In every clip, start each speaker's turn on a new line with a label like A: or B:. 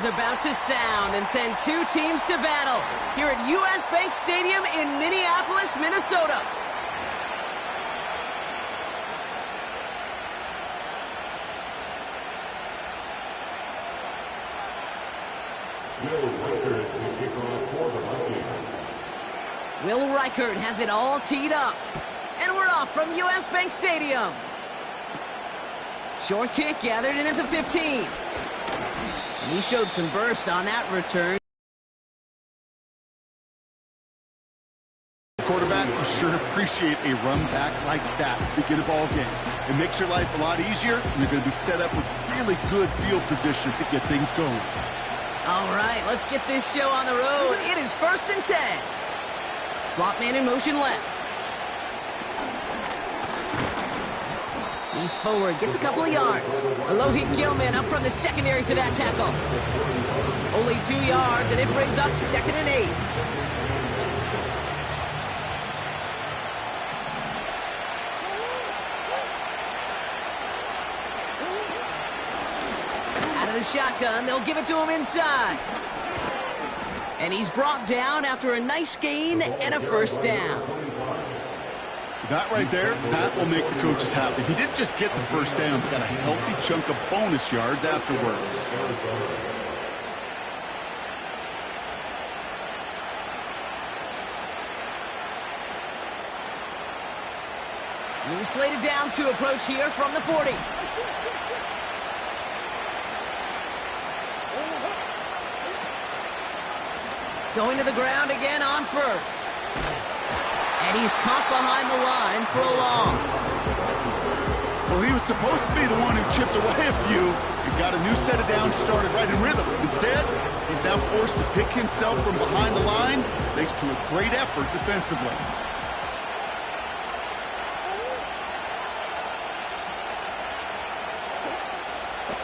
A: is about to sound and send two teams to battle here at U.S. Bank Stadium in Minneapolis, Minnesota. Will Reichert has it all teed up. And we're off from U.S. Bank Stadium. Short kick gathered in at the 15. And he showed some burst on that return.
B: The quarterback will sure appreciate a run back like that to begin a ball game. It makes your life a lot easier, and you're going to be set up with really good field position to get things going.
A: All right, let's get this show on the road. It is 1st and 10. Slot man in motion left. He's forward, gets a couple of yards. Alohi Gilman up from the secondary for that tackle. Only 2 yards, and it brings up 2nd and 8. Out of the shotgun, they'll give it to him inside. And he's brought down after a nice gain and a 1st down.
B: That right there, that will make the coaches happy. He didn't just get the 1st down, but got a healthy chunk of bonus yards afterwards.
A: New slated downs to approach here from the 40. Going to the ground again on 1st. And he's caught behind the line for a loss.
B: Well, he was supposed to be the one who chipped away a few and got a new set of downs started right in rhythm. Instead, he's now forced to pick himself from behind the line thanks to a great effort defensively.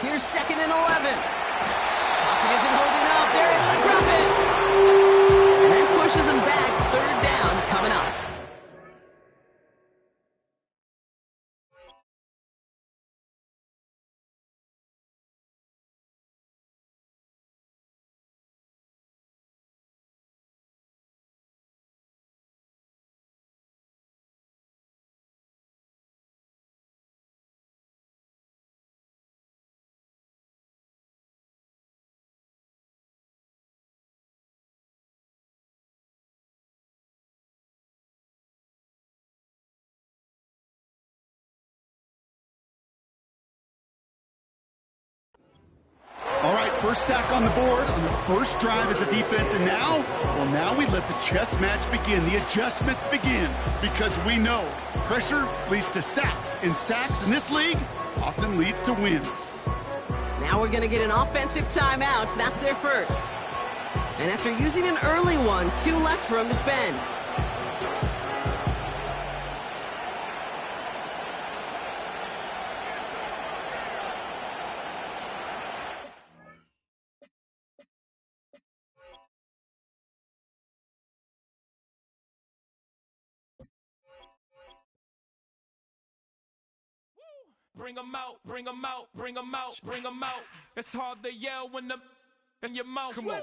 A: Here's 2nd and 11. Pocket isn't holding up. They're able to drop it. And that pushes him back. 3rd down coming up.
B: All right, first sack on the board on the first drive as a defense, and now we let the chess match begin, the adjustments begin, because we know pressure leads to sacks, and sacks in this league often leads to wins.
A: Now we're going to get an offensive timeout, so that's their first. And after using an early one, 2 left for him to spend.
C: Bring 'em out, bring 'em out, bring 'em out, bring 'em out. It's hard to yell when the in your mouth. Come on.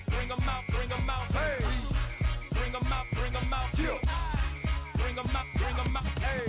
C: Bring 'em out, bring 'em out. Hey. Bring 'em out, bring 'em out. Yeah. Bring 'em out, bring 'em out. Hey.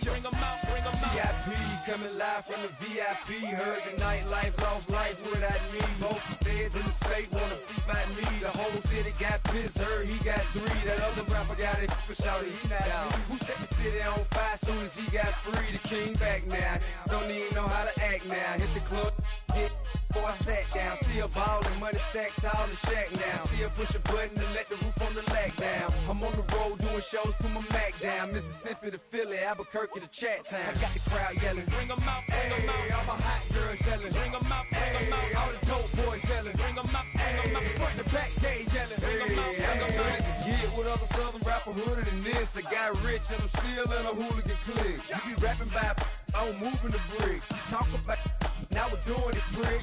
C: Bring 'em out, bring 'em out.
D: VIP coming live from the VIP. Heard the nightlife, lost life without me. Most feds in the state wanna see by me. The whole city got pissed, heard he got 3. That other rapper got it for shouty, he not out. Who set the city on fire soon as he got free? The king back now, don't even know how to act now. Hit the club, get before I sat down. Still ballin', money stacked tall in shack now. Still push a button to let the roof on the lag down. I'm on the road doing shows, put my Mac down. Mississippi to Philly, Albuquerque to Chat Town. I got the crowd yelling,
C: bring 'em out, bring 'em out.
D: All my hot girls yelling,
C: Bring 'em out, bring 'em out.
D: all the dope boys yelling,
C: Bring 'em out, bring 'em out.
D: front to back, they yelling,
C: Bring 'em out,
D: I know nothing to get with other southern rapper hooded than this. I got rich and I'm still in a hooligan clique. You be rapping by, I'm moving the bricks. You talk about, now we're doing it quick.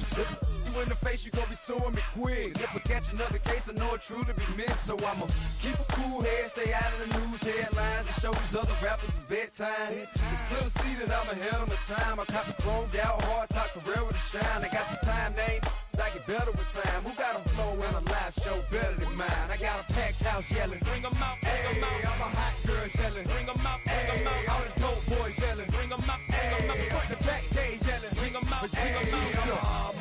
D: You in the face, you gon' be suing me quick. If I catch another case, I know it truly be missed. So I'ma keep a cool head, stay out of the news headlines, and show these other rappers it's bedtime. It's clear to see that I'm ahead of my time. I cop the chromed out, hard top career with a shine. I got some time, they ain't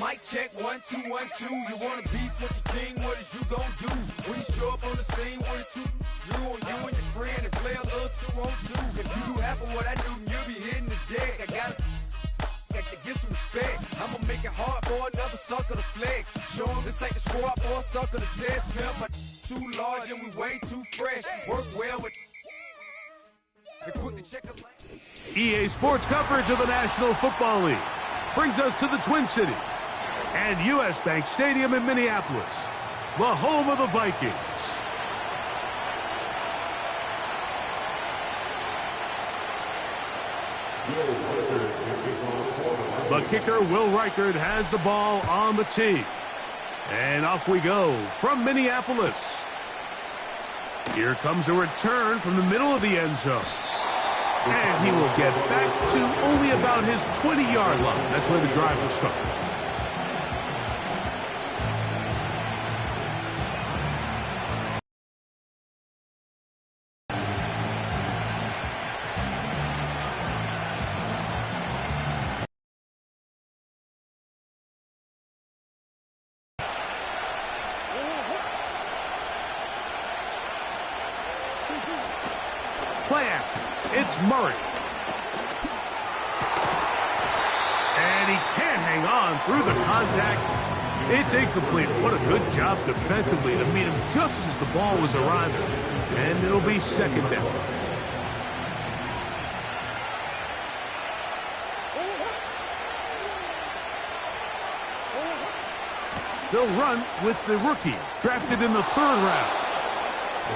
D: Mic check, 1, 2, 1, 2. You wanna beef with the king, what is you gon' do? When you show up on the scene with a 2, Drew on you and your friend and play a little 2 on 2. If you do half of what I do, you'll be hitting the deck. I gotta get some respect. I'ma make it hard for another sucker to flex. Show them this ain't the squad for a sucker to test. Pimp, my too large and we way too fresh. Work well with quick to check a lane.
E: EA Sports coverage of the National Football League brings us to the Twin Cities and U.S. Bank Stadium in Minneapolis, the home of the Vikings. The kicker, Will Reichard, has the ball on the tee. And off we go from Minneapolis. Here comes a return from the middle of the end zone. And he will get back to only about his 20-yard line. That's where the drive will start. Play action. It's Murray. And he can't hang on through the contact. It's incomplete. What a good job defensively to meet him just as the ball was arriving. And it'll be second down. They'll run with the rookie, drafted in the 3rd round.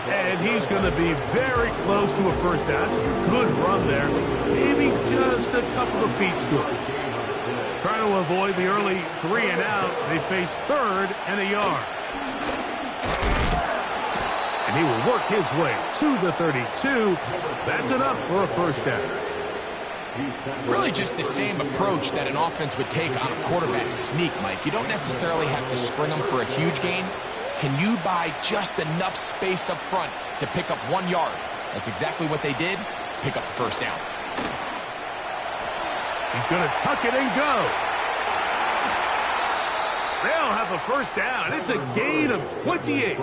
E: And he's going to be very close to a first down. It's a good run there. Maybe just a couple of feet short. Trying to avoid the early 3 and out. They face 3rd and a yard. And he will work his way to the 32. That's enough for a first down.
F: Really just the same approach that an offense would take on a quarterback sneak, Mike. You don't necessarily have to spring them for a huge gain. Can you buy just enough space up front to pick up 1 yard? That's exactly what they did. Pick up the first down.
E: He's going to tuck it and go. They'll have a first down. It's a gain of 28.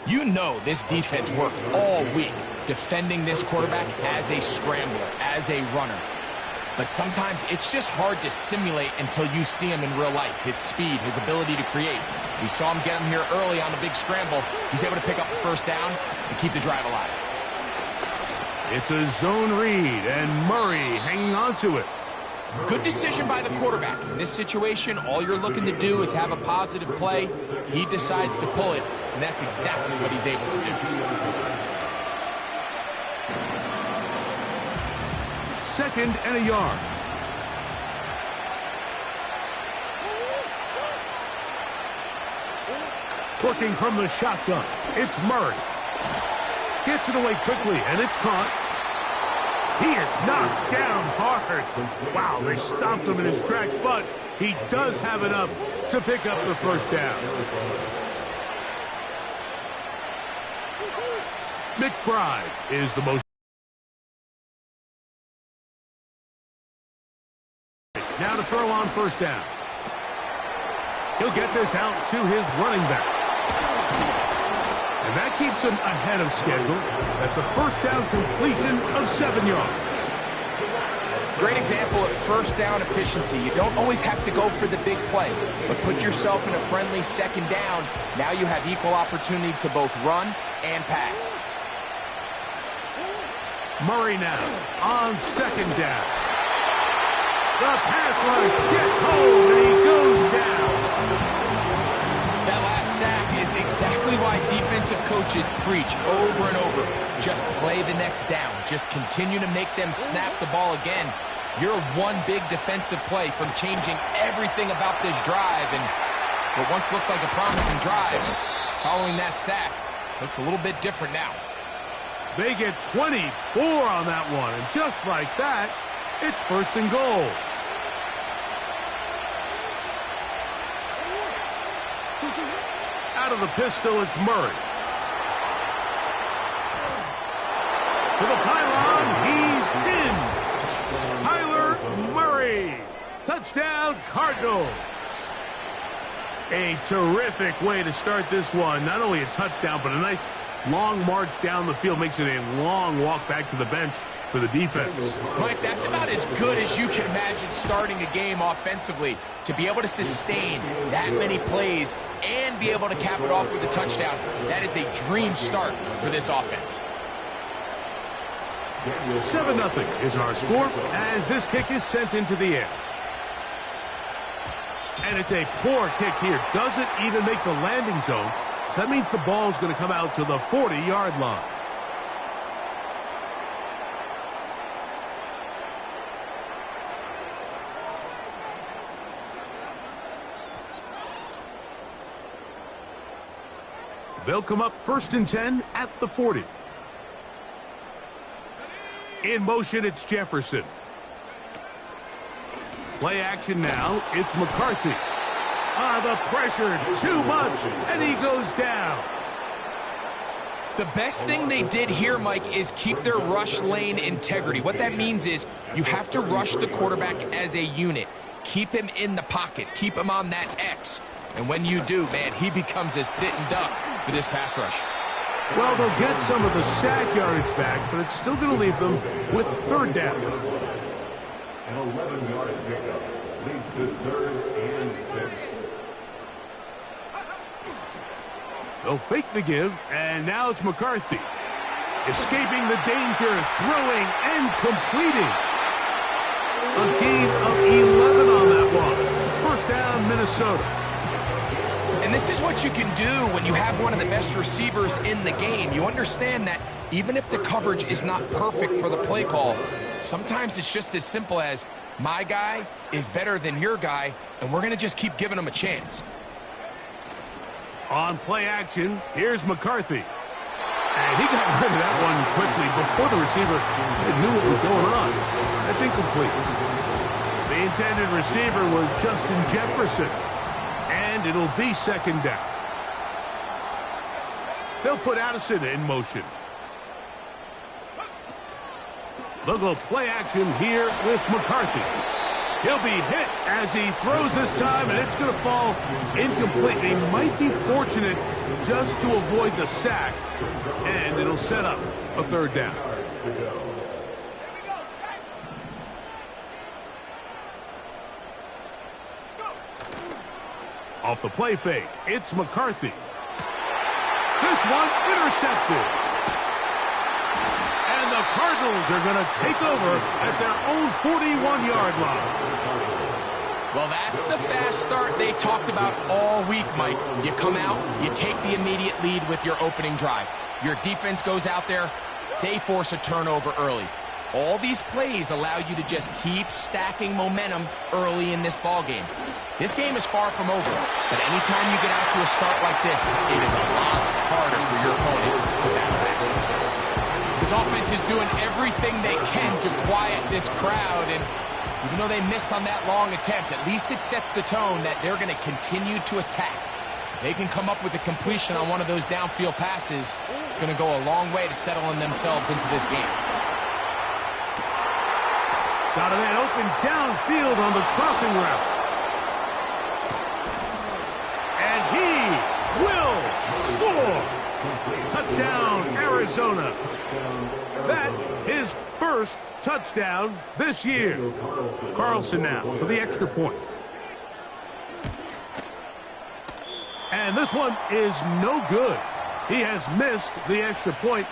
F: You know this defense worked all week defending this quarterback as a scrambler, as a runner. But sometimes it's just hard to simulate until you see him in real life. His speed, his ability to create. We saw him get him here early on a big scramble. He's able to pick up the first down and keep the drive alive.
E: It's a zone read, and Murray hanging on to it.
F: Good decision by the quarterback. In this situation, all you're looking to do is have a positive play. He decides to pull it, and that's exactly what he's able to do.
E: Second and a yard. Working from the shotgun, it's Murray. Gets it away quickly, and it's caught. He is knocked down hard. Wow, they stopped him in his tracks, but he does have enough to pick up the first down. McBride is the most. Now to throw on first down. He'll get this out to his running back. And that keeps him ahead of schedule. That's a first down completion of 7 yards.
F: Great example of first down efficiency. You don't always have to go for the big play, but put yourself in a friendly second down. Now you have equal opportunity to both run and pass.
E: Murray now on second down. The pass rush gets home, and he goes down.
F: That last sack is exactly why defensive coaches preach over and over. Just play the next down. Just continue to make them snap the ball again. You're one big defensive play from changing everything about this drive. And what once looked like a promising drive, following that sack, looks a little bit different now.
E: They get 24 on that one, and just like that, it's first and goal. Out of the pistol, it's Murray. To the pylon, he's in. Kyler Murray Touchdown, Cardinals. A terrific way to start this one. Not only a touchdown, but a nice long march down the field. Makes it a long walk back to the bench for the defense.
F: Mike, that's about as good as you can imagine starting a game offensively. To be able to sustain that many plays and be able to cap it off with a touchdown, that is a dream start for this offense.
E: 7-0 is our score as this kick is sent into the air. And it's a poor kick here. Doesn't even make the landing zone. So that means the ball's going to come out to the 40-yard line. They'll come up 1st and 10 at the 40. In motion, it's Jefferson. Play action now. It's McCarthy. The pressure, too much, and he goes down.
F: The best thing they did here, Mike, is keep their rush lane integrity. What that means is you have to rush the quarterback as a unit. Keep him in the pocket. Keep him on that X. And when you do, man, he becomes a sitting duck for this pass rush.
E: Well, they'll get some of the sack yardage back, but it's still going to leave them with 3rd down.
G: An 11-yard pickup leads to 3rd and 6.
E: They'll fake the give, and now it's McCarthy. Escaping the danger, throwing, and completing. A gain of 11 on that one. 1st down, Minnesota.
F: And this is what you can do when you have one of the best receivers in the game. You understand that even if the coverage is not perfect for the play call, sometimes it's just as simple as my guy is better than your guy, and we're going to just keep giving him a chance.
E: On play action, here's McCarthy. And he got rid of that one quickly before the receiver knew what was going on. That's incomplete. The intended receiver was Justin Jefferson. And it'll be 2nd down. They'll put Addison in motion. They'll go play action here with McCarthy. He'll be hit as he throws this time, and it's going to fall incomplete. They might be fortunate just to avoid the sack, and it'll set up a 3rd down. Off the play fake, it's McCarthy. This one intercepted. And the Cardinals are going to take over at their own 41-yard line.
F: Well, that's the fast start they talked about all week, Mike. You come out, you take the immediate lead with your opening drive. Your defense goes out there, they force a turnover early. All these plays allow you to just keep stacking momentum early in this ball game. This game is far from over, but anytime you get out to a start like this, it is a lot harder for your opponent to battle back. This offense is doing everything they can to quiet this crowd, and even though they missed on that long attempt, at least it sets the tone that they're going to continue to attack. If they can come up with a completion on one of those downfield passes, it's going to go a long way to settling themselves into this game.
E: Got a man open downfield on the crossing route. And he will score. Touchdown, Arizona. That his first touchdown this year. Carlson now for the extra point. And this one is no good. He has missed the extra point.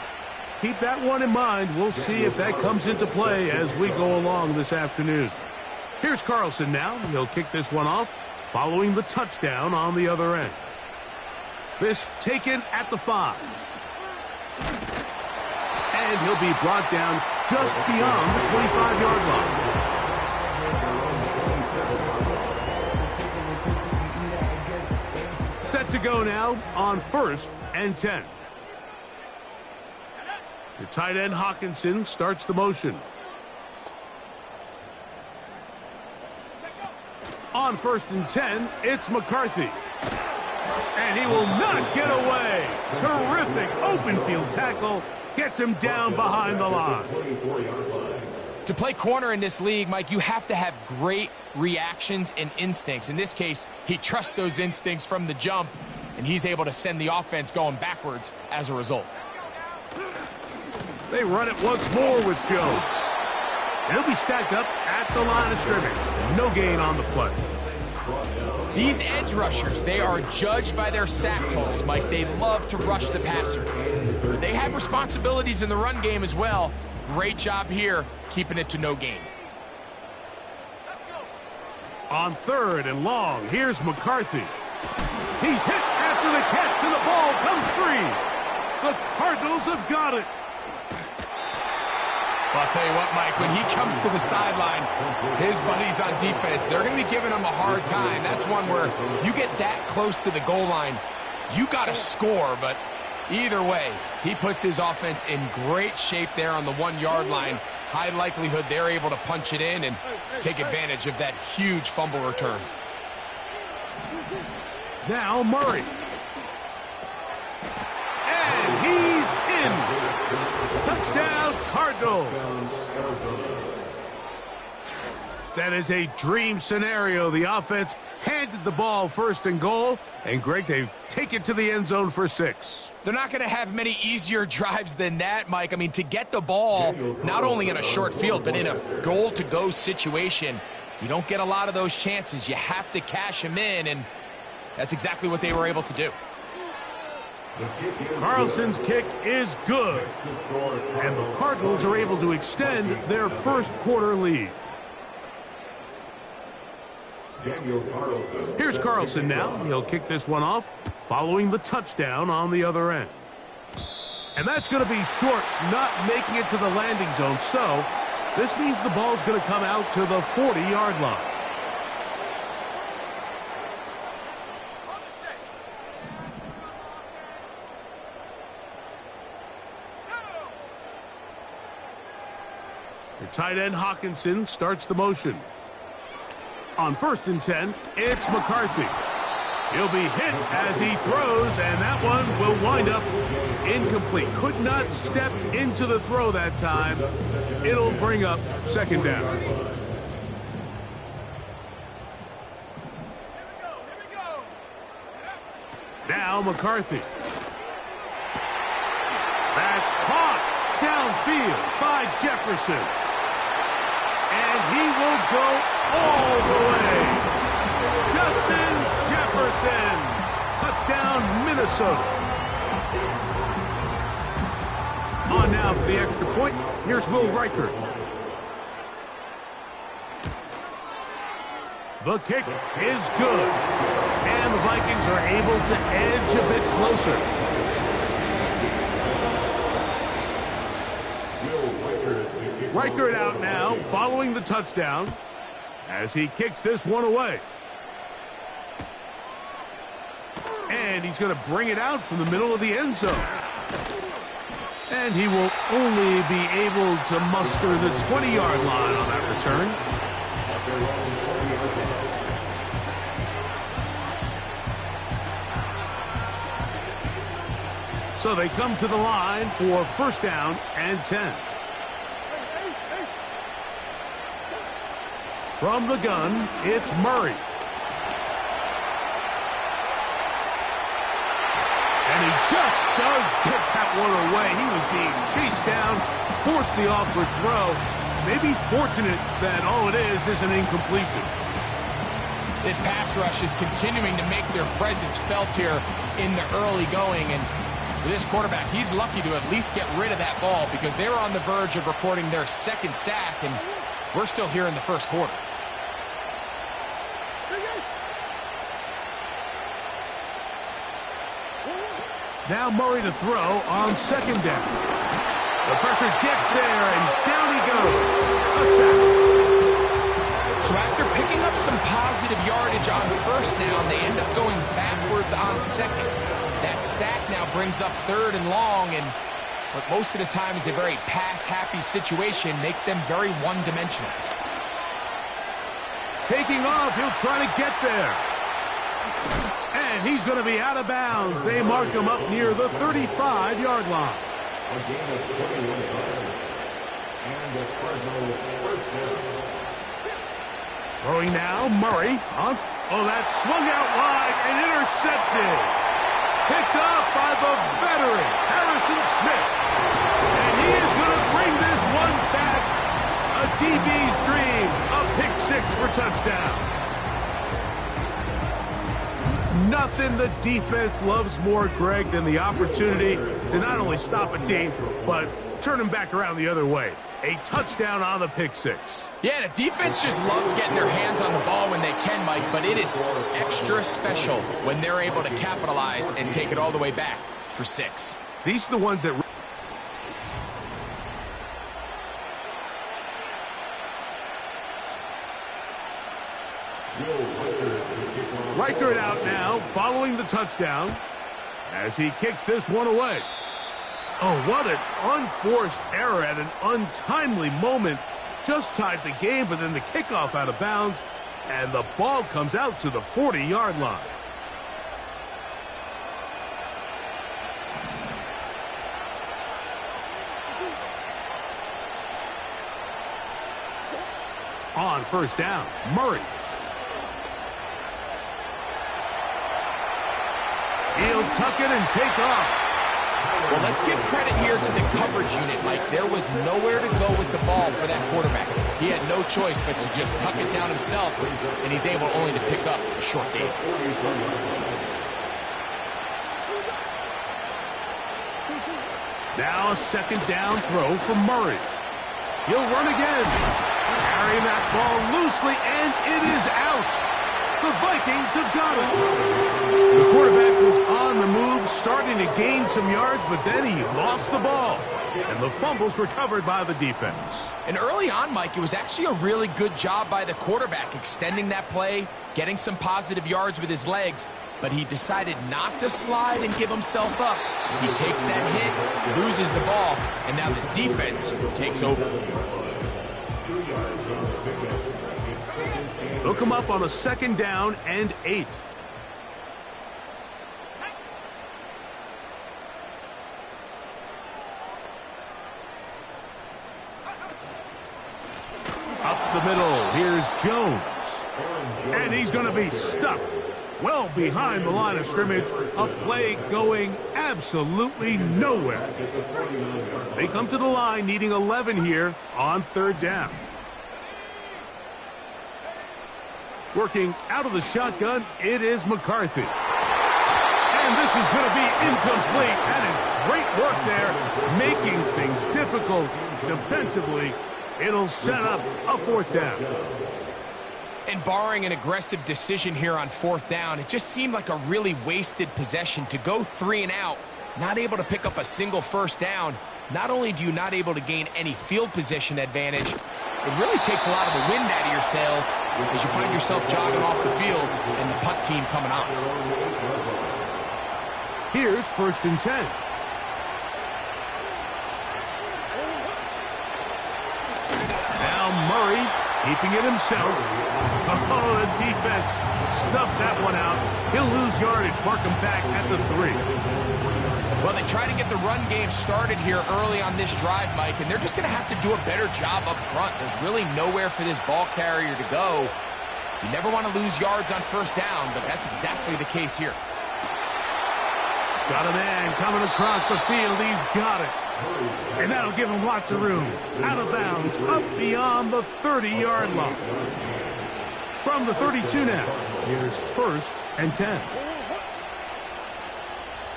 E: Keep that one in mind. We'll see if that comes into play as we go along this afternoon. Here's Carlson now. He'll kick this one off following the touchdown on the other end. This taken at the 5. And he'll be brought down just beyond the 25-yard line. Set to go now on 1st and 10. The tight end Hawkinson starts the motion. On 1st and 10, it's McCarthy. And he will not get away. Terrific open field tackle. Gets him down behind the line.
F: To play corner in this league, Mike, you have to have great reactions and instincts. In this case, he trusts those instincts from the jump, and he's able to send the offense going backwards as a result.
E: They run it once more with Joe. And he'll be stacked up at the line of scrimmage. No gain on the play.
F: These edge rushers, they are judged by their sack totals, Mike. They love to rush the passer. But they have responsibilities in the run game as well. Great job here, keeping it to no gain.
E: On 3rd and long, here's McCarthy. He's hit after the catch, and the ball comes free. The Cardinals have got it.
F: Well, I'll tell you what, Mike, when he comes to the sideline, his buddies on defense, they're going to be giving him a hard time. That's one where you get that close to the goal line, you got to score, but either way, he puts his offense in great shape there on the 1-yard line. High likelihood they're able to punch it in and take advantage of that huge fumble return.
E: Now Murray. And he's in. Touchdown, Cardinals. That is a dream scenario. The offense handed the ball 1st and goal, and Greg, they take it to the end zone for 6.
F: They're not going to have many easier drives than that, Mike. I mean, to get the ball, not only in a short field, but in a goal-to-go situation, you don't get a lot of those chances. You have to cash them in, and that's exactly what they were able to do.
E: Carlson's kick is good, and the Cardinals are able to extend their 1st quarter lead. Here's Carlson now. He'll kick this one off, following the touchdown on the other end. And that's going to be short, not making it to the landing zone. So this means the ball's going to come out to the 40-yard line. The tight end Hawkinson starts the motion. On 1st and 10, it's McCarthy. He'll be hit as he throws, and that one will wind up incomplete. Could not step into the throw that time. It'll bring up 2nd down. Now McCarthy. That's caught downfield by Jefferson. And he will go all the way. Justin Jefferson. Touchdown, Minnesota. On now for the extra point. Here's Will Reichert. The kick is good. And the Vikings are able to edge a bit closer. Reichert out now, following the touchdown, as he kicks this one away. And he's going to bring it out from the middle of the end zone. And he will only be able to muster the 20-yard line on that return. So they come to the line for 1st down and 10. From the gun, it's Murray. And he just does get that one away. He was being chased down, forced the awkward throw. Maybe he's fortunate that all it is an incompletion.
F: This pass rush is continuing to make their presence felt here in the early going. And for this quarterback, he's lucky to at least get rid of that ball because they were on the verge of recording their 2nd sack, and we're still here in the 1st quarter.
E: Now Murray to throw on 2nd down. The pressure gets there, and down he goes. A sack.
F: So after picking up some positive yardage on 1st down, they end up going backwards on 2nd. That sack now brings up 3rd and long, and what most of the time is a very pass-happy situation makes them very one-dimensional.
E: Taking off, he'll try to get there. And he's going to be out of bounds. They mark him up near the 35-yard line.
G: And the Cardinals first down.
E: Throwing now, Murray. Oh, that swung out wide and intercepted. Picked off by the veteran, Harrison Smith. And he is going to bring this one back. A DB's dream. A pick six for touchdown. Nothing the defense loves more, Greg, than the opportunity to not only stop a team, but turn them back around the other way. A touchdown on the pick six.
F: Yeah, the defense just loves getting their hands on the ball when they can, Mike, but it is extra special when they're able to capitalize and take it all the way back for 6.
E: These are the ones that... Reichert out now, following the touchdown, as he kicks this one away. Oh, what an unforced error at an untimely moment. Just tied the game, but then the kickoff out of bounds, and the ball comes out to the 40-yard line. On first down, Murray. He'll tuck it and take off.
F: Well, let's give credit here to the coverage unit, Mike. There was nowhere to go with the ball for that quarterback. He had no choice but to just tuck it down himself, and he's able only to pick up a short gain.
E: Now a second down throw for Murray. He'll run again. Carrying that ball loosely, and it is out. The Vikings have got it. The quarterback was on the move, starting to gain some yards, but then he lost the ball. And the fumble's recovered by the defense.
F: And early on, Mike, it was actually a really good job by the quarterback, extending that play, getting some positive yards with his legs, but he decided not to slide and give himself up. He takes that hit, loses the ball, and now the defense takes over.
E: They'll come up on a second down and 8. Up the middle, here's Jones. And he's going to be stuck well behind the line of scrimmage. A play going absolutely nowhere. They come to the line needing 11 here on third down. Working out of the shotgun, it is McCarthy. And this is going to be incomplete. That is great work there, making things difficult defensively. It'll set up a fourth down.
F: And barring an aggressive decision here on fourth down, it just seemed like a really wasted possession to go 3 and out, not able to pick up a single first down. Not only do you not able to gain any field position advantage, it really takes a lot of the wind out of your sails as you find yourself jogging off the field and the punt team coming on.
E: Here's first and 10. Now Murray keeping it himself. Oh, the defense snuffed that one out. He'll lose yardage, mark him back at the 3.
F: Well, they try to get the run game started here early on this drive, Mike, and they're just going to have to do a better job up front. There's really nowhere for this ball carrier to go. You never want to lose yards on first down, but that's exactly the case here.
E: Got a man coming across the field. He's got it. And that'll give him lots of room. Out of bounds, up beyond the 30-yard line. From the 32 now, here's first and 10.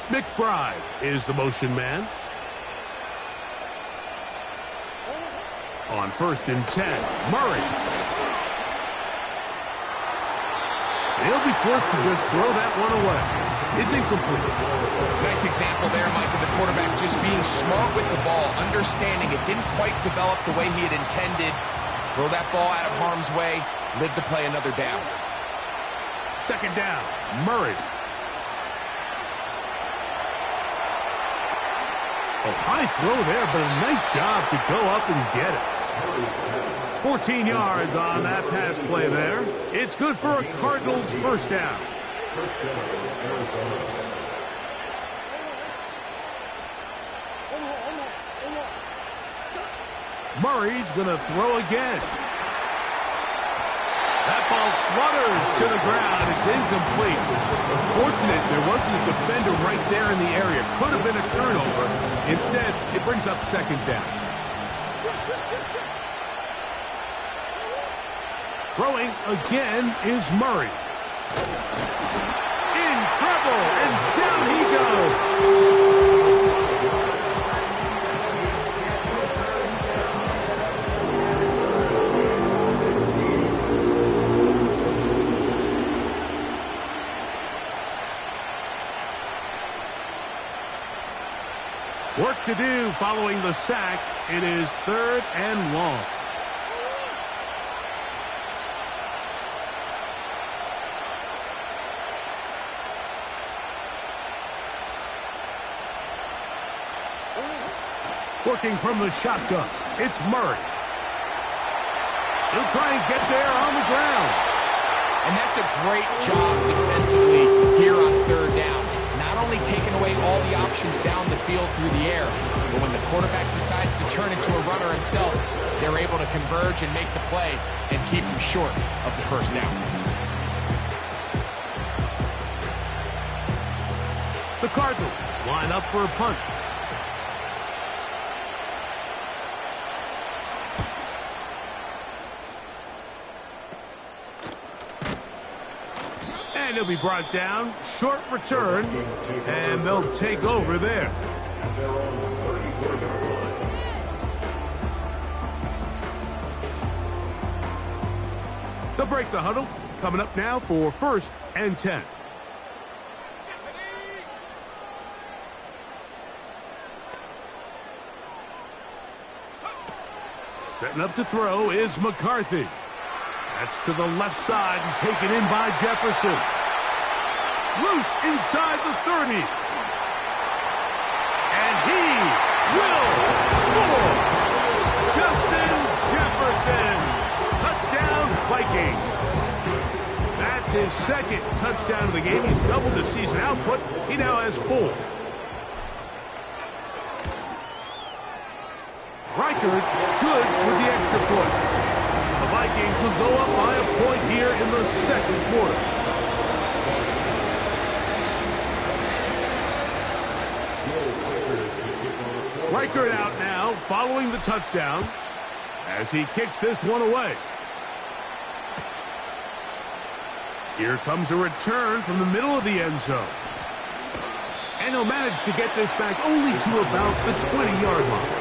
E: McBride is the motion man. On first and 10, Murray. He'll be forced to just throw that one away. It's incomplete.
F: Nice example there, Mike, of the quarterback just being smart with the ball, understanding it didn't quite develop the way he had intended. Throw that ball out of harm's way, live to play another down.
E: Second down, Murray. A high throw there, but a nice job to go up and get it. 14 yards on that pass play there. It's good for a Cardinals first down. Murray's going to throw again. That ball flutters to the ground. It's incomplete. Unfortunate there wasn't a defender right there in the area. Could have been a turnover. Instead, it brings up second down. Throwing again is Murray. In trouble, and down he goes. Work to do following the sack. It is 3rd and long. Working from the shotgun, it's Murray. He'll try and get there on the ground.
F: And that's a great job defensively here on 3rd down. Not only taking away all the options down the field through the air, but when the quarterback decides to turn into a runner himself, they're able to converge and make the play and keep him short of the 1st down.
E: The Cardinals line up for a punt. And he'll be brought down. Short return. And they'll take over there.
G: They're on the 34-yard line.
E: They'll break the huddle. Coming up now for 1st and 10. Setting up to throw is McCarthy. That's to the left side and taken in by Jefferson. Loose inside the 30. And he will score. Justin Jefferson. Touchdown, Vikings. That's his 2nd touchdown of the game. He's doubled the season output. He now has 4. Reichard good with the extra point. The Vikings will go up by a point here in the 2nd quarter. Reichard out now following the touchdown as he kicks this one away. Here comes a return from the middle of the end zone. And he'll manage to get this back only to about the 20-yard line.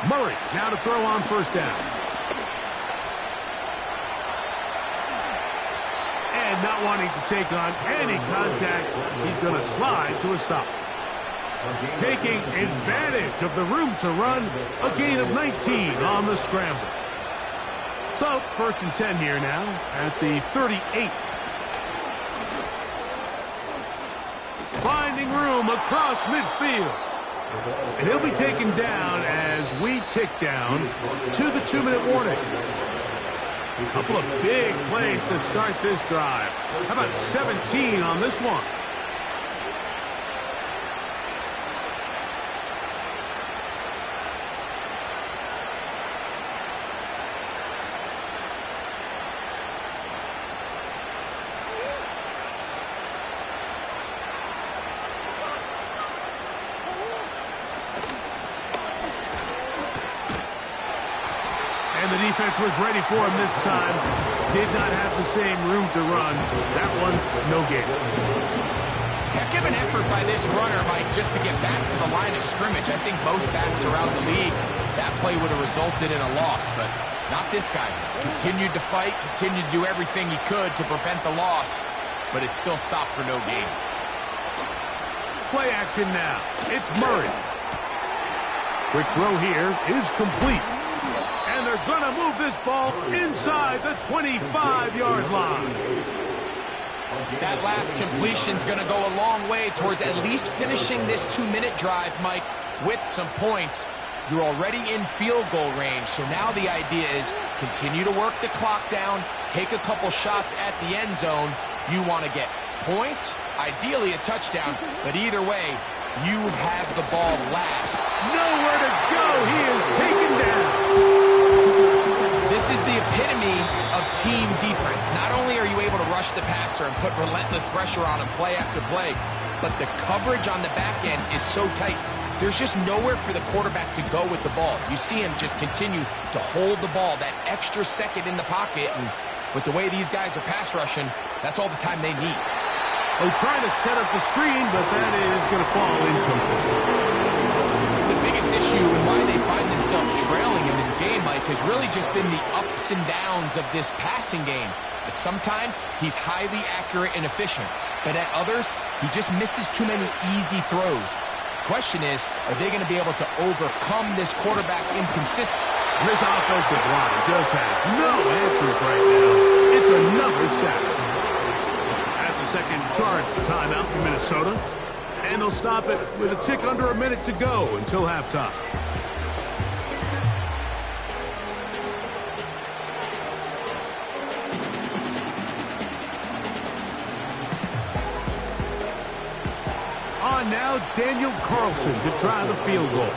E: Murray now to throw on 1st down. And not wanting to take on any contact, he's going to slide to a stop. Taking advantage of the room to run, a gain of 19 on the scramble. So, 1st and 10 here now at the 38. Finding room across midfield. And he'll be taken down as we tick down to the 2-minute warning. A couple of big plays to start this drive. How about 17 on this one? And the defense was ready for him this time. Did not have the same room to run. That one's no gain.
F: Heck of an effort by this runner, Mike, just to get back to the line of scrimmage. I think most backs around the league, that play would have resulted in a loss, but not this guy. Continued to fight, continued to do everything he could to prevent the loss, but it still stopped for no gain.
E: Play action now. It's Murray. Quick throw here is complete. And they're going to move this ball inside the 25-yard line.
F: That last completion's going to go a long way towards at least finishing this 2-minute drive, Mike, with some points. You're already in field goal range, so now the idea is continue to work the clock down, take a couple shots at the end zone. You want to get points, ideally a touchdown, but either way, you have the ball last.
E: Nowhere to go. He is taken down.
F: This is the epitome of team defense. Not only are you able to rush the passer and put relentless pressure on him play after play, but the coverage on the back end is so tight. There's just nowhere for the quarterback to go with the ball. You see him just continue to hold the ball that extra second in the pocket, and with the way these guys are pass rushing, that's all the time they need.
E: They're trying to set up the screen, but that is going to fall incomplete.
F: The biggest issue and why they find themselves trailing in this game, Mike, has really just been the ups and downs of this passing game. But sometimes he's highly accurate and efficient, but at others, he just misses too many easy throws. The question is, are they going to be able to overcome this quarterback inconsistency?
E: This offensive line just has no answers right now. It's another sack. That's a second charge timeout for Minnesota. And they'll stop it with a tick under a minute to go until halftime. On now, Daniel Carlson to try the field goal.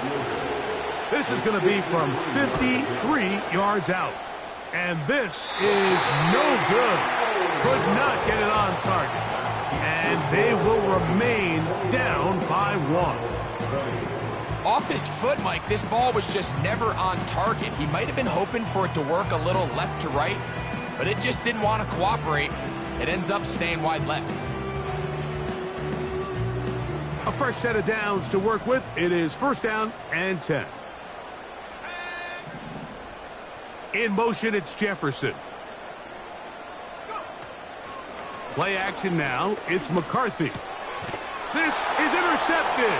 E: This is going to be from 53 yards out. And this is no good. Could not get it on target. And they will remain down by 1.
F: Off his foot, Mike, this ball was just never on target. He might have been hoping for it to work a little left to right, but it just didn't want to cooperate. It ends up staying wide left.
E: A fresh set of downs to work with. It is first down and 10. In motion, it's Jefferson. Play action now. It's McCarthy. This is intercepted.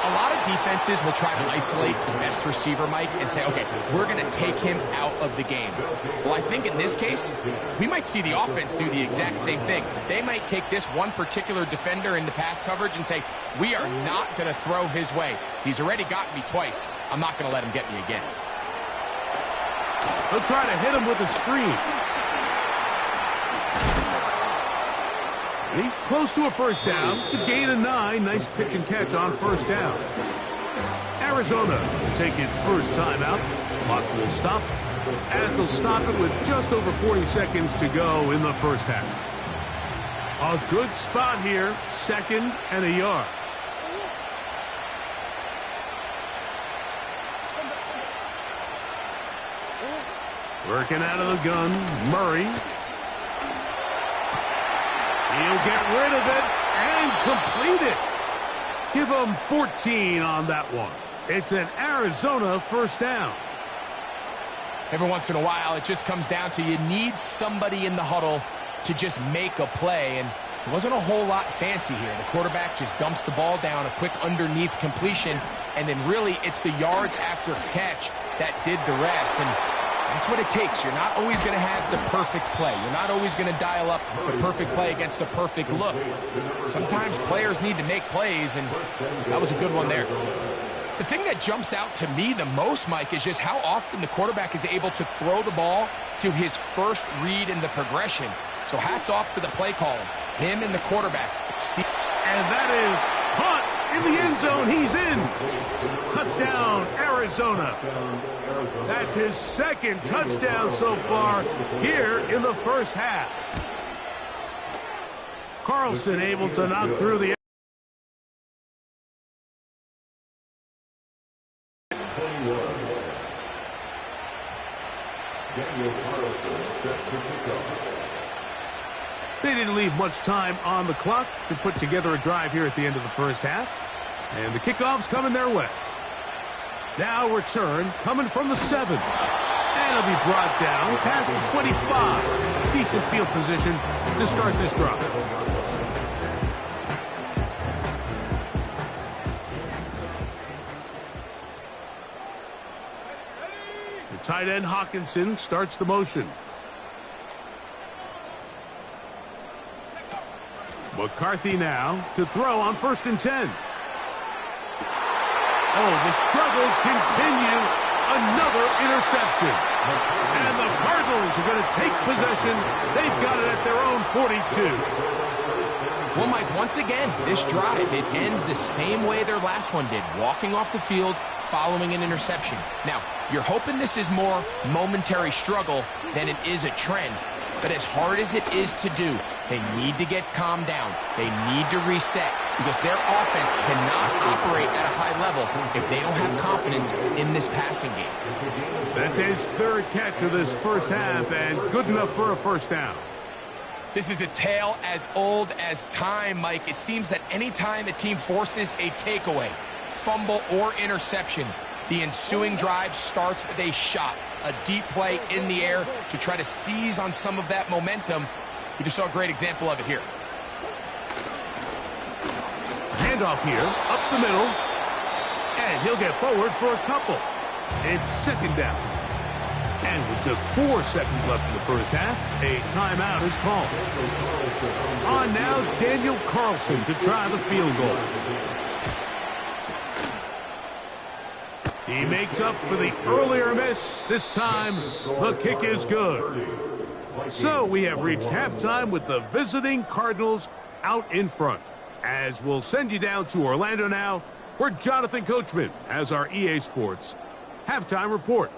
F: A lot of defenses will try to isolate the best receiver, Mike, and say, okay, we're going to take him out of the game. Well, I think in this case, we might see the offense do the exact same thing. They might take this one particular defender in the pass coverage and say, we are not going to throw his way. He's already gotten me twice. I'm not going to let him get me again.
E: They'll try to hit him with a screen. He's close to a first down. It's a gain of 9. Nice pitch and catch on first down. Arizona will take its first timeout. Clock will stop as they'll stop it with just over 40 seconds to go in the first half. A good spot here. Second and a yard. Working out of the gun, Murray. He'll get rid of it and complete it. Give him 14 on that one. It's an Arizona first down.
F: Every once in a while, it just comes down to you need somebody in the huddle to just make a play, and it wasn't a whole lot fancy here. The quarterback just dumps the ball down, a quick underneath completion, and then really it's the yards after catch that did the rest. And that's what it takes. You're not always going to have the perfect play. You're not always going to dial up the perfect play against the perfect look. Sometimes players need to make plays, and that was a good one there. The thing that jumps out to me the most, Mike, is just how often the quarterback is able to throw the ball to his first read in the progression. So hats off to the play caller, him and the quarterback.
E: And that is caught in the end zone. He's in. Touchdown, Arizona. That's his second touchdown so far here in the first half. Carlson able to knock through the
G: 21. Daniel Carlson set to kick off.
E: They didn't leave much time on the clock to put together a drive here at the end of the first half. And the kickoff's coming their way. Now return coming from the 7th. And it'll be brought down past the 25. Decent field position to start this drive. The tight end Hawkinson starts the motion. McCarthy now to throw on 1st and 10. Oh, the struggles continue. Another interception. And the Cardinals are going to take possession. They've got it at their own 42.
F: Well, Mike, once again, this drive, it ends the same way their last one did, walking off the field following an interception. Now, you're hoping this is more momentary struggle than it is a trend. But as hard as it is to do, they need to get calmed down. They need to reset because their offense cannot operate at a high level if they don't have confidence in this passing game.
E: That's his third catch of this first half and good enough for a first down.
F: This is a tale as old as time, Mike. It seems that any time a team forces a takeaway, fumble, or interception, the ensuing drive starts with a shot, a deep play in the air to try to seize on some of that momentum. You just saw a great example of it here.
E: Handoff here, up the middle, and he'll get forward for a couple. It's second down. And with just 4 seconds left in the first half, a timeout is called. On now, Daniel Carlson to try the field goal. He makes up for the earlier miss. This time, the kick is good. So we have reached halftime with the visiting Cardinals out in front. As we'll send you down to Orlando now, where Jonathan Coachman has our EA Sports halftime report.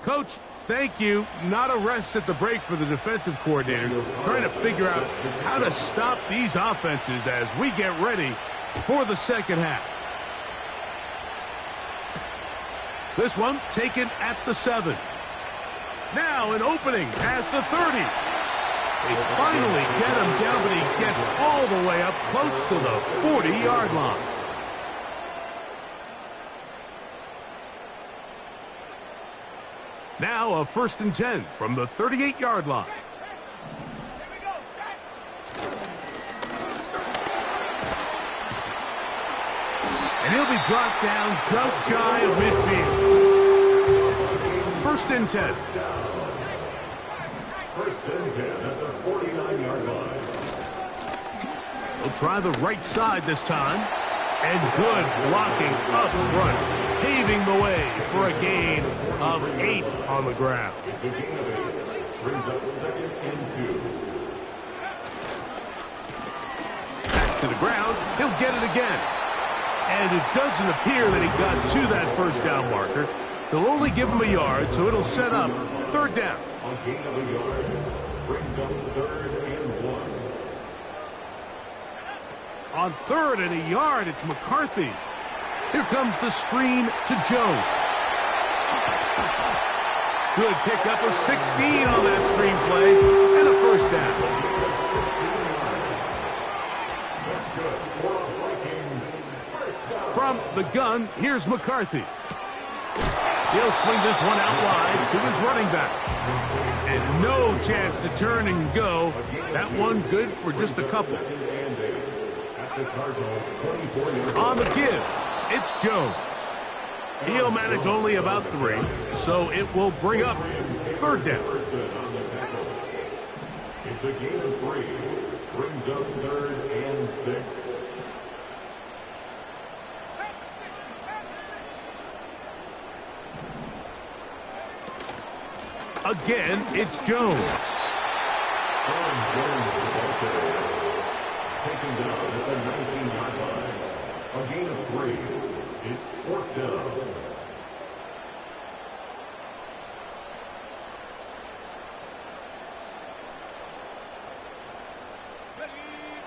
E: Coach, thank you. Not a rest at the break for the defensive coordinators, trying to figure out how to stop these offenses as we get ready for the second half. This one taken at the 7. Now an opening as the 30. They finally get him down, but he gets all the way up close to the 40-yard line. Now a 1st and 10 from the 38-yard line. And he'll be brought down just shy of midfield. 1st and 10.
G: 1st and 10 at the 49-yard line.
E: He'll try the right side this time. And good blocking up front, paving the way for a gain of 8 on the ground.
G: It's a gain of 8. Brings up 2nd and 2.
E: Back to the ground. He'll get it again. And it doesn't appear that he got to that first down marker. They'll only give him a yard, so it'll set up 3rd down.
G: On gain of a yard. Brings up 3rd and 1.
E: On 3rd and a yard, it's McCarthy. Here comes the screen to Jones. Good pickup of 16 on that screen play, and a 1st down. From the gun, here's McCarthy. He'll swing this one out wide to his running back. And no chance to turn and go. That one good for just a couple. On the give, it's Jones. He'll manage only about 3, so it will bring up 3rd down.
G: It's a gain of 3. Brings up 3rd and 6.
E: Again, it's Jones.
G: Taken down at the 19-yard line. A gain of 3. It's 4th down.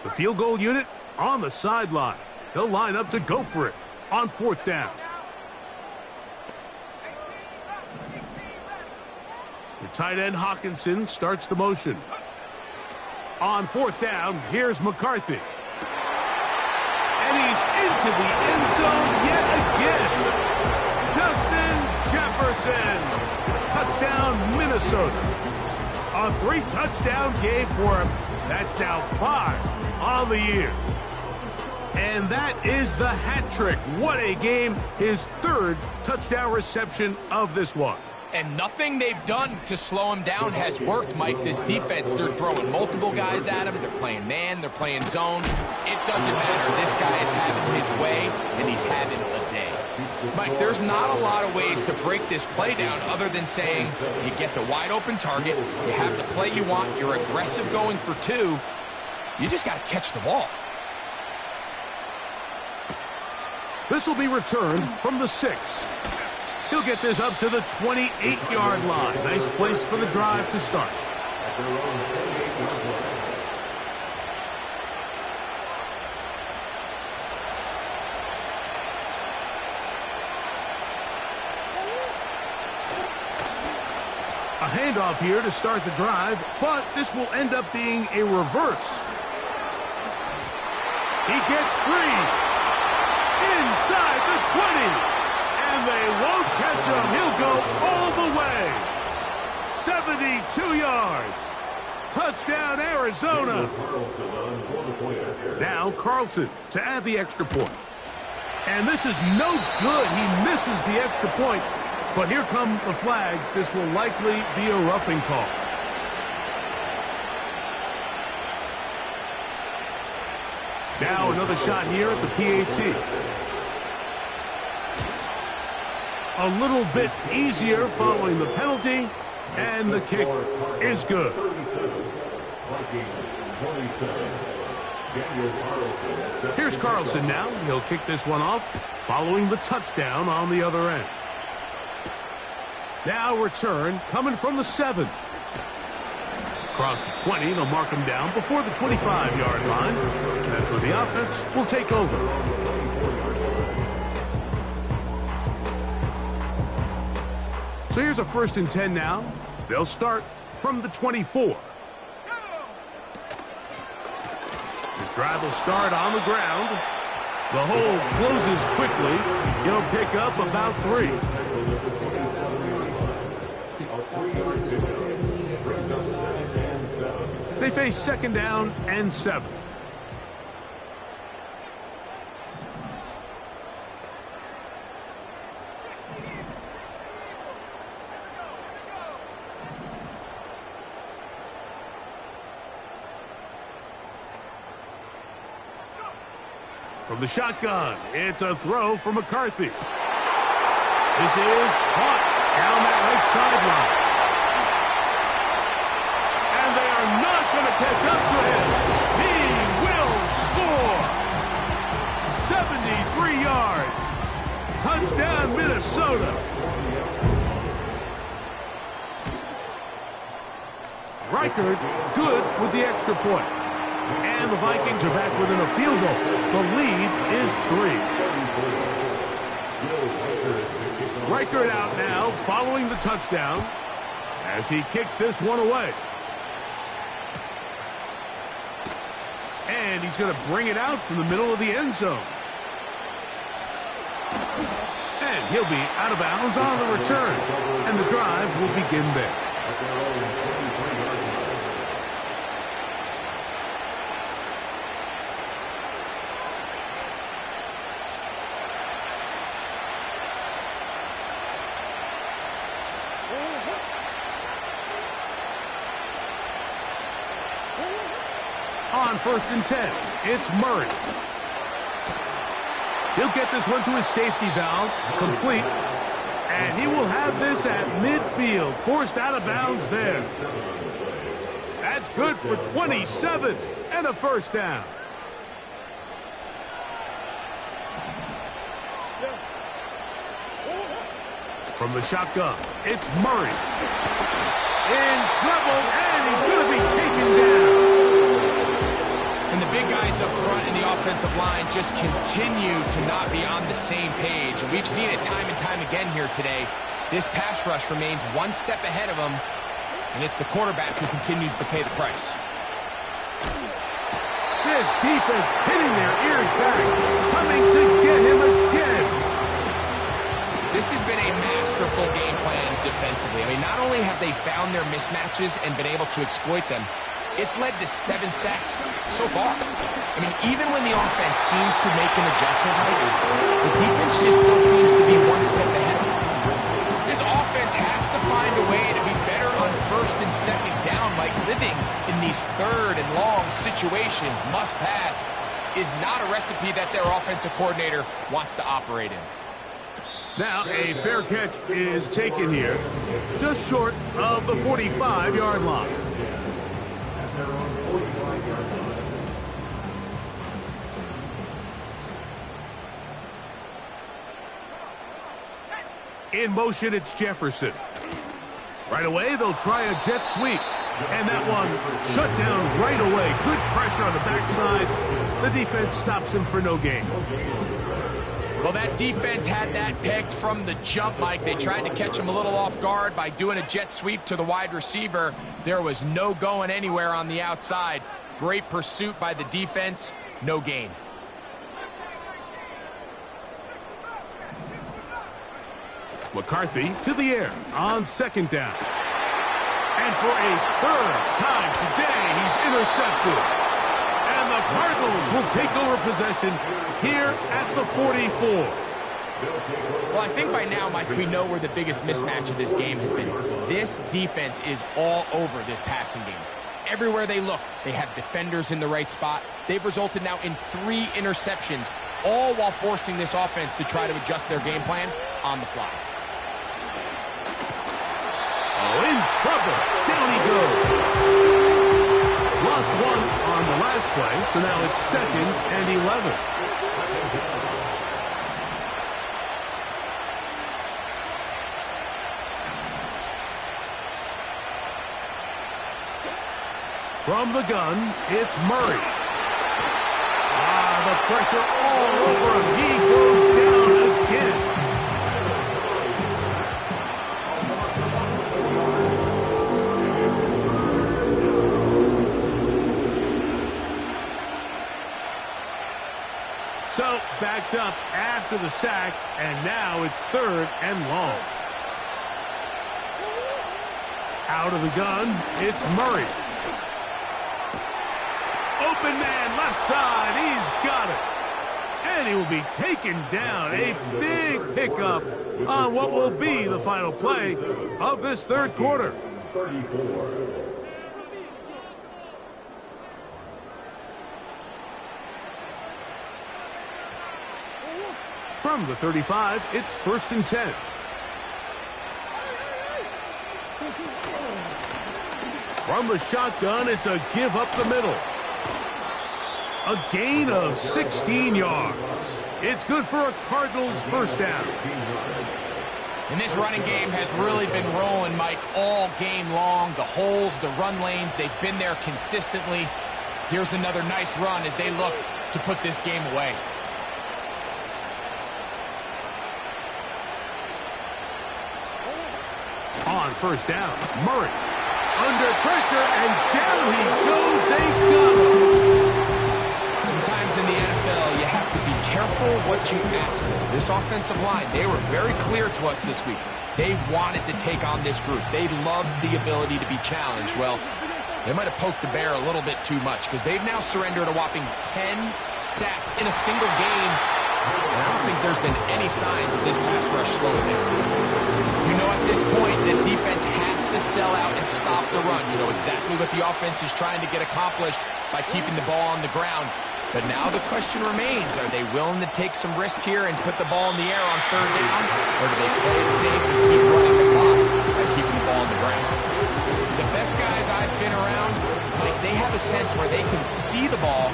E: The field goal unit on the sideline. They'll line up to go for it on 4th down. The tight end Hawkinson starts the motion. On 4th down, here's McCarthy. And he's into the end zone yet again. Justin Jefferson. Touchdown, Minnesota. A 3-touchdown game for him. That's now 5 on the year. And that is the hat trick. What a game. His third touchdown reception of this one.
F: And nothing they've done to slow him down has worked, Mike. This defense, they're throwing multiple guys at him. They're playing man, they're playing zone. It doesn't matter. This guy is having his way, and he's having a day. Mike, there's not a lot of ways to break this play down other than saying you get the wide open target, you have the play you want, you're aggressive going for two, you just got to catch the ball.
E: This will be returned from the 6. He'll get this up to the 28-yard line. Nice place for the drive to start. A handoff here to start the drive, but this will end up being a reverse. He gets free. Inside the 20, and they won't catch him. He'll go all the way. 72 yards. Touchdown, Arizona. Now Carlson to add the extra point. And this is no good. He misses the extra point. But here come the flags. This will likely be a roughing call. Now another shot here at the PAT. A little bit easier following the penalty, and the kick is good. Here's Carlson now. He'll kick this one off, following the touchdown on the other end. Now return coming from the 7. Across the 20, they'll mark him down before the 25-yard line. That's where the offense will take over. So here's a 1st and 10 now. They'll start from the 24. His drive will start on the ground. The hole closes quickly. He'll pick up about 3. They face 2nd down and 7. From the shotgun, it's a throw for McCarthy. This is caught down that right sideline. And they are not going to catch up to him. He will score. 73 yards. Touchdown, Minnesota. Reichard good with the extra point. And the Vikings are back within a field goal. The lead is 3. Reichard out now following the touchdown as he kicks this one away. And he's going to bring it out from the middle of the end zone. And he'll be out of bounds on the return. And the drive will begin there. On 1st and 10, it's Murray. He'll get this one to his safety valve, complete, and he will have this at midfield, forced out of bounds there. That's good for 27 and a 1st down. From the shotgun, it's Murray. In trouble, and he's going to be taken down.
F: And the big guys up front in the offensive line just continue to not be on the same page. And we've seen it time and time again here today. This pass rush remains one step ahead of them, and it's the quarterback who continues to pay the price.
E: This defense hitting their ears back, coming to get him again.
F: This has been a masterful game plan defensively. I mean, not only have they found their mismatches and been able to exploit them, It's led to 7 sacks so far. I mean, even when the offense seems to make an adjustment, the defense just still seems to be one step ahead. This offense has to find a way to be better on first and second down, Mike. Living in these third and long situations, must pass, is not a recipe that their offensive coordinator wants to operate in.
E: Now a fair catch is taken here, just short of the 45-yard line. In motion, it's Jefferson. Right away, they'll try a jet sweep. And that one shut down right away. Good pressure on the backside. The defense stops him for no gain.
F: Well, that defense had that pegged from the jump, Mike. They tried to catch him a little off guard by doing a jet sweep to the wide receiver. There was no going anywhere on the outside. Great pursuit by the defense. No gain.
E: McCarthy to the air on second down. And for a third time today, he's intercepted. And the Cardinals will take over possession here at the 44.
F: Well, I think by now, Mike, we know where the biggest mismatch of this game has been. This defense is all over this passing game. Everywhere they look, they have defenders in the right spot. They've resulted now in 3 interceptions, all while forcing this offense to try to adjust their game plan on the fly.
E: Oh, in trouble. Down he goes. Lost 1 on the last play, so now it's 2nd and 11. From the gun, it's Murray. The pressure all over him. He goes down again. So, backed up after the sack, and now it's 3rd and long. Out of the gun, it's Murray. Open man, left side, he's got it. And he will be taken down. A big pickup on what will be the final play of this third quarter.
G: 34.
E: From the 35, it's 1st and 10. From the shotgun, it's a give up the middle. A gain of 16 yards. It's good for a Cardinals first down.
F: And this running game has really been rolling, Mike, all game long. The holes, the run lanes, they've been there consistently. Here's another nice run as they look to put this game away.
E: On first down, Murray. Under pressure, and down he goes. They got him.
F: Sometimes in the NFL, you have to be careful what you ask for. This offensive line, they were very clear to us this week. They wanted to take on this group. They loved the ability to be challenged. Well, they might have poked the bear a little bit too much because they've now surrendered a whopping 10 sacks in a single game. And I don't think there's been any signs of this pass rush slowing down. You know at this point the defense has to sell out and stop the run. You know exactly what the offense is trying to get accomplished by keeping the ball on the ground. But now the question remains, are they willing to take some risk here and put the ball in the air on third down? Or do they play it safe and keep running the clock by keeping the ball on the ground? The best guys I've been around, like, they have a sense where they can see the ball,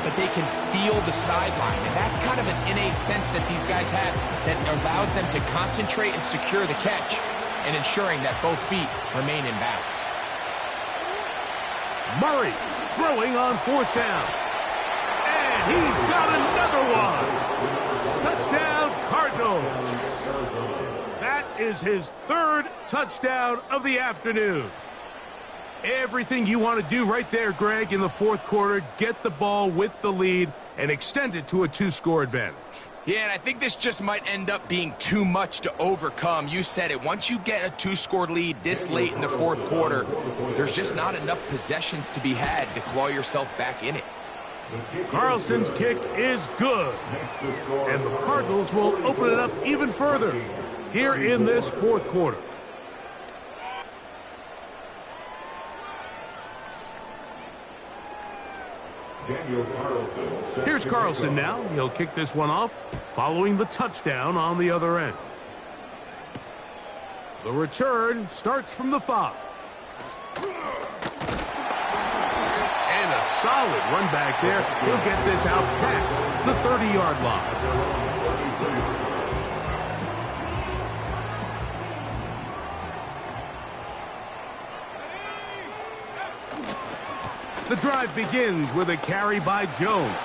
F: but they can feel the sideline. And that's kind of an innate sense that these guys have that allows them to concentrate and secure the catch and ensuring that both feet remain in bounds.
E: Murray throwing on fourth down. And he's got another one. Touchdown, Cardinals. That is his 3rd touchdown of the afternoon. Everything you want to do right there, Greg, in the fourth quarter, get the ball with the lead and extend it to a 2-score advantage.
F: Yeah, and I think this just might end up being too much to overcome. You said it. Once you get a 2-score lead this late in the fourth quarter, there's just not enough possessions to be had to claw yourself back in it.
E: Carlson's kick is good, and the Cardinals will open it up even further here in this fourth quarter. Here's Carlson now. He'll kick this one off, following the touchdown on the other end. The return starts from the 5. And a solid run back there. He'll get this out past the 30-yard line. The drive begins with a carry by Jones.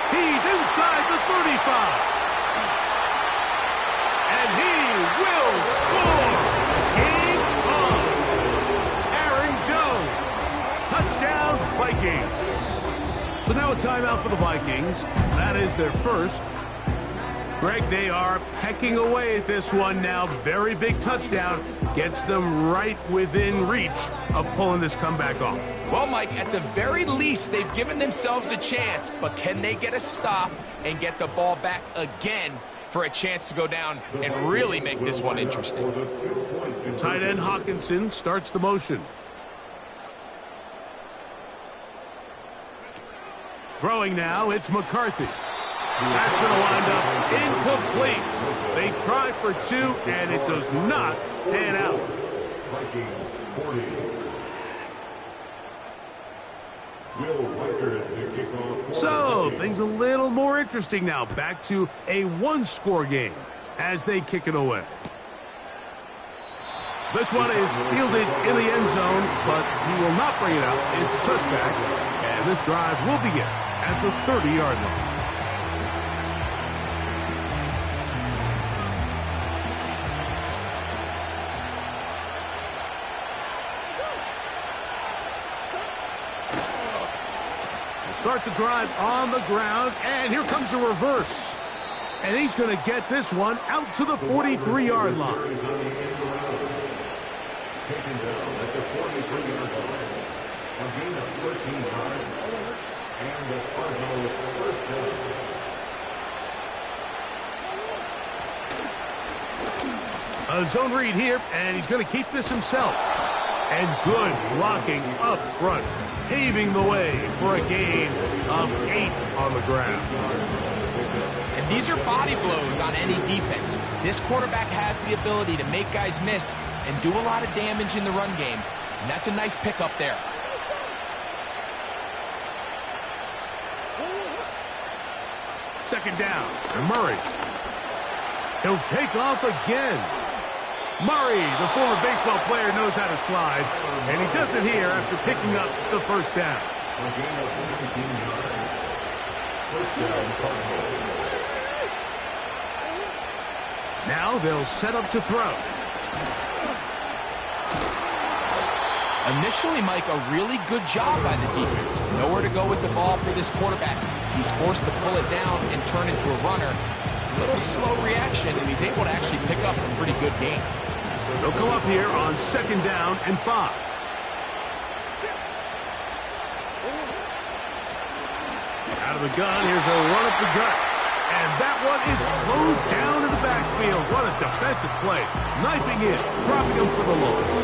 E: He's inside the 35. And he will score. Game on. Aaron Jones. Touchdown, Vikings. So now a timeout for the Vikings. That is their first. Greg, they are pecking away at this one now. Very big touchdown. Gets them right within reach of pulling this comeback off.
F: Well, Mike, at the very least, they've given themselves a chance, but can they get a stop and get the ball back again for a chance to go down and really make this one interesting?
E: Tight end Hawkinson starts the motion. Throwing now, it's McCarthy. That's going to wind up incomplete. They try for 2, and it does not pan out.
G: Vikings 40. Will Riker to kick off.
E: So, things a little more interesting now. Back to a 1-score game as they kick it away. This one is fielded in the end zone, but he will not bring it out. It's touchback, and this drive will begin at the 30-yard line. Start the drive on the ground, and here comes a reverse. And he's going to get this one out to the 43-yard line.
G: Taken down at the 43-yard line. A gain of 13 yards. And the Cardinals first down.
E: A zone read here, and he's going to keep this himself. And good blocking up front, paving the way for a gain of 8 on the ground.
F: And these are body blows on any defense. This quarterback has the ability to make guys miss and do a lot of damage in the run game. And that's a nice pickup there.
E: Second down, Murray. He'll take off again. Murray, the former baseball player, knows how to slide, and he does it here after picking up the first down.
G: A gain of 19 yards. First down, Cardinals.
E: Now they'll set up to throw.
F: Initially, Mike, a really good job by the defense. Nowhere to go with the ball for this quarterback. He's forced to pull it down and turn into a runner. A little slow reaction, and he's able to actually pick up a pretty good gain.
E: They'll come up here on second down and 5. Out of the gun, here's a run up the gut. And that one is closed down in the backfield. What a defensive play. Knifing in, dropping him for the loss.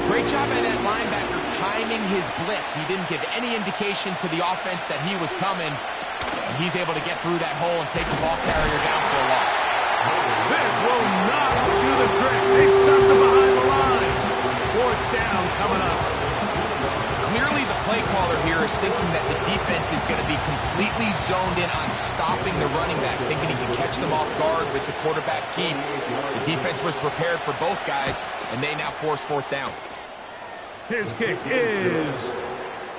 F: Great job by that linebacker timing his blitz. He didn't give any indication to the offense that he was coming. And he's able to get through that hole and take the ball carrier down for a loss.
E: This will not do the trick. They stopped him behind the line. Fourth down coming up.
F: Clearly the play caller here is thinking that the defense is going to be completely zoned in on stopping the running back, thinking he can catch them off guard with the quarterback keep. The defense was prepared for both guys, and they now force fourth down.
E: His kick is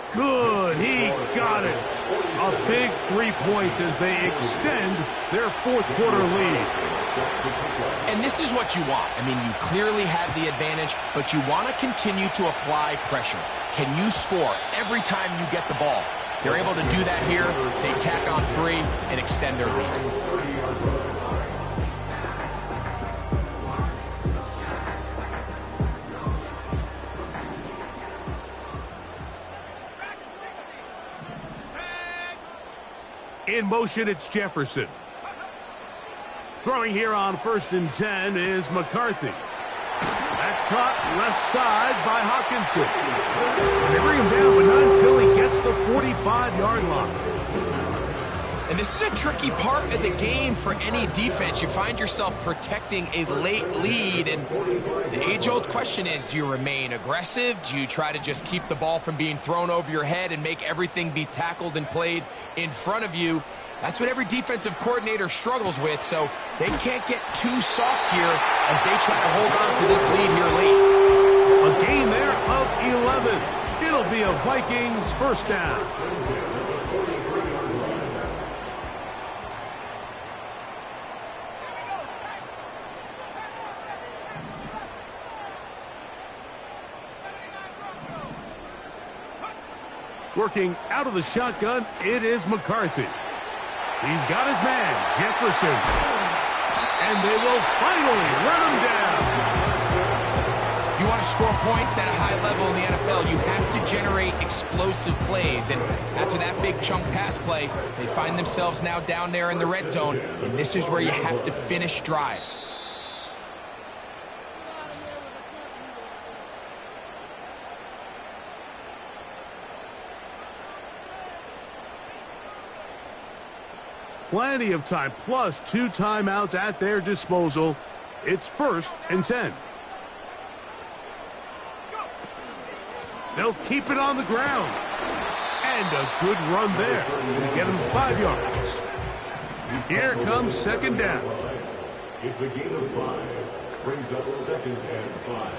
E: good. He got it. A big 3 points as they extend their fourth quarter lead.
F: And this is what you want. I mean, you clearly have the advantage, but you want to continue to apply pressure. Can you score every time you get the ball? They're able to do that here. They tack on 3 and extend their lead.
E: In motion, it's Jefferson. Throwing here on 1st and 10 is McCarthy. That's caught left side by Hawkinson. And they bring him down, but not until he gets the 45-yard line.
F: And this is a tricky part of the game for any defense. You find yourself protecting a late lead, and the age-old question is, do you remain aggressive? Do you try to just keep the ball from being thrown over your head and make everything be tackled and played in front of you? That's what every defensive coordinator struggles with, so they can't get too soft here as they try to hold on to this lead here late.
E: A gain there of 11. It'll be a Vikings first down. Working out of the shotgun, it is McCarthy. He's got his man, Jefferson. And they will finally run him down.
F: If you want to score points at a high level in the NFL, you have to generate explosive plays. And after that big chunk pass play, they find themselves now down there in the red zone. And this is where you have to finish drives.
E: Plenty of time, plus 2 timeouts at their disposal. It's 1st and 10. They'll keep it on the ground. And a good run there to get him 5 yards. Here comes 2nd down.
G: It's a gain of 5. Brings up 2nd and 5.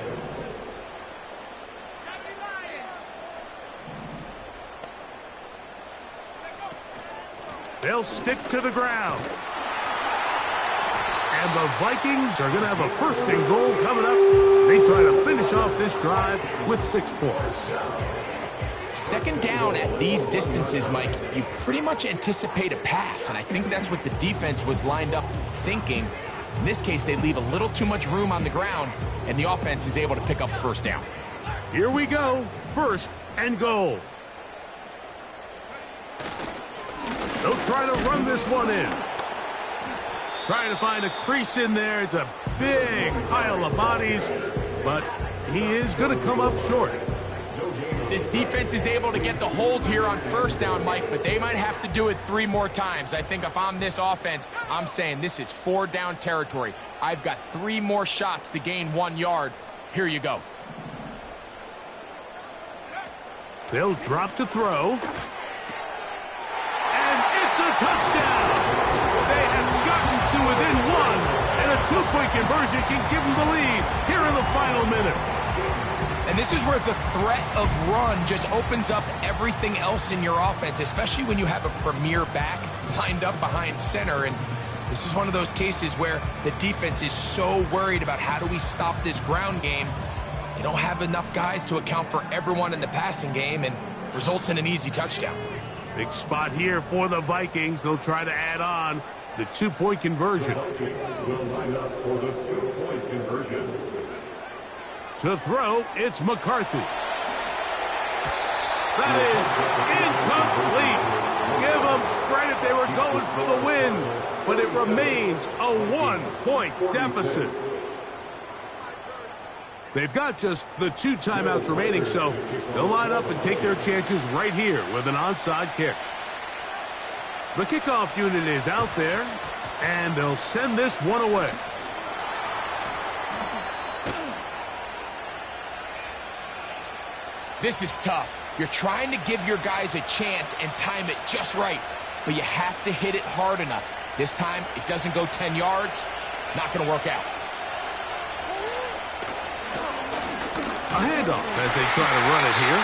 E: They'll stick to the ground. And the Vikings are going to have a 1st and goal coming up. They try to finish off this drive with 6 points.
F: 2nd down at these distances, Mike, you pretty much anticipate a pass, and I think that's what the defense was lined up thinking. In this case, they leave a little too much room on the ground, and the offense is able to pick up 1st down.
E: Here we go, 1st and goal. They'll try to run this one in. Trying to find a crease in there. It's a big pile of bodies, but he is going to come up short.
F: This defense is able to get the hold here on 1st down, Mike, but they might have to do it 3 more times. I think if I'm this offense, I'm saying this is 4 down territory. I've got 3 more shots to gain 1 yard. Here you go.
E: They'll drop to throw. It's a touchdown. They have gotten to within 1, and a 2-point conversion can give them the lead here in the final minute.
F: And this is where the threat of run just opens up everything else in your offense, especially when you have a premier back lined up behind center. And this is one of those cases where the defense is so worried about how do we stop this ground game. They don't have enough guys to account for everyone in the passing game, and results in an easy touchdown.
E: Big spot here for the Vikings. They'll try to add on the 2-point conversion.
G: Will line up for the 2-point conversion.
E: To throw, it's McCarthy. That is incomplete. Give them credit. They were going for the win, but it remains a 1-point deficit. They've got just the 2 timeouts remaining, so they'll line up and take their chances right here with an onside kick. The kickoff unit is out there, and they'll send this one away.
F: This is tough. You're trying to give your guys a chance and time it just right, but you have to hit it hard enough. This time, it doesn't go 10 yards. Not going to work out.
E: A handoff as they try to run it here.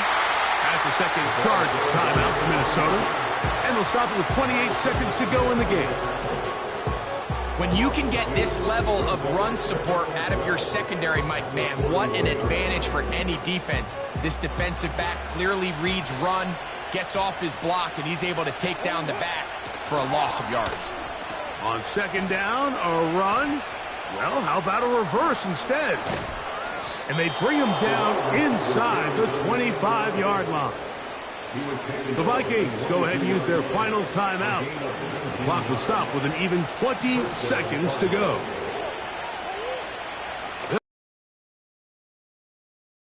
E: That's a second charge timeout for Minnesota. And they'll stop it with 28 seconds to go in the game.
F: When you can get this level of run support out of your secondary, Mike, man, what an advantage for any defense. This defensive back clearly reads run, gets off his block, and he's able to take down the back for a loss of yards.
E: On second down, a run. Well, how about a reverse instead? And they bring him down inside the 25-yard line. The Vikings go ahead and use their final timeout. The clock will stop with an even 20 seconds to go.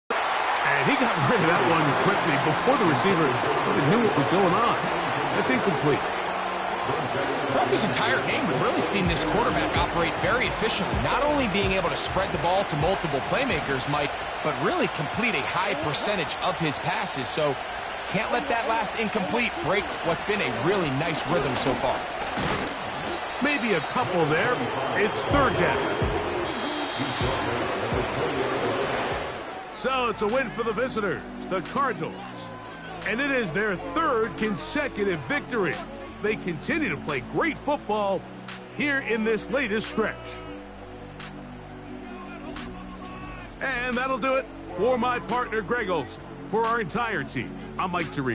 E: And he got rid of that one quickly before the receiver even knew what was going on. That's incomplete.
F: Throughout this entire game, we've really seen this quarterback operate very efficiently, not only being able to spread the ball to multiple playmakers, Mike, but really complete a high percentage of his passes. So can't let that last incomplete break what's been a really nice rhythm so far.
E: Maybe a couple there. It's third down. So it's a win for the visitors, the Cardinals. And it is their third consecutive victory. They continue to play great football here in this latest stretch. And that'll do it for my partner, Greg Olson. For our entire team, I'm Mike Therese.